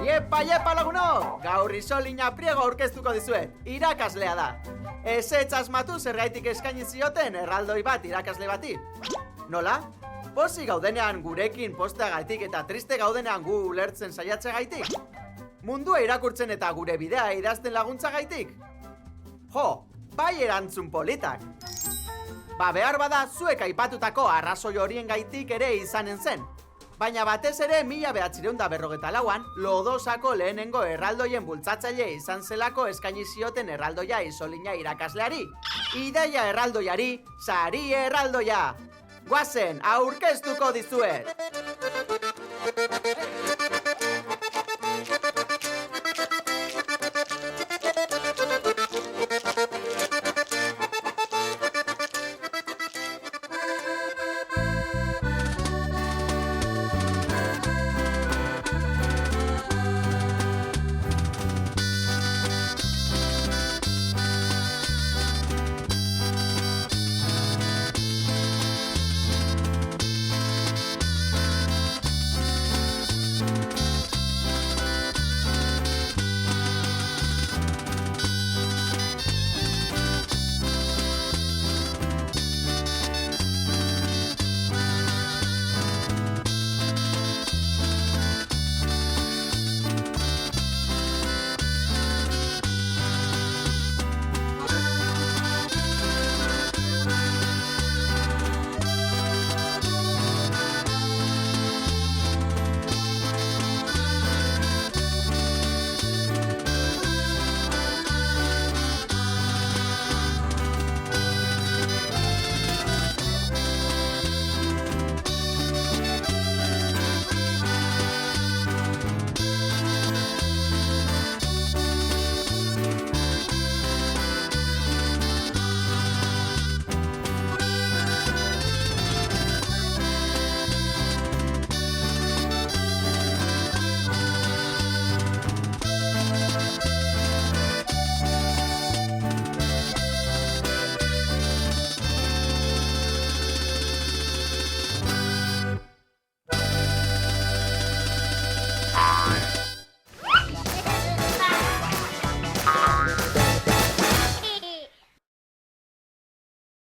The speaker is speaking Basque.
Iepa lagunok! Gaur Isolina Priego aurkeztuko dizuet, irakaslea da. Ezetz asmatu zergaitik eskaini zioten erraldoi bat irakasle bati. Nola? Posi gaudenean gurekin posteagaitik eta triste gaudenean gu ulertzen saiatzegaitik? Mundua irakurtzen eta gure bidea idazten laguntzagaitik? Jo, bai erantzun politak. Behar bada zuek aipatutako arrazoi horien gaitik ere izanen zen. Baina batez ere 1954an Lodosako lehenengo erraldoien bultzatzaile izan zelako eskaini zioten erraldoia Isolina irakasleari. Idaia erraldoiari, sari erraldoia! Guazen, aurkeztuko dizuet!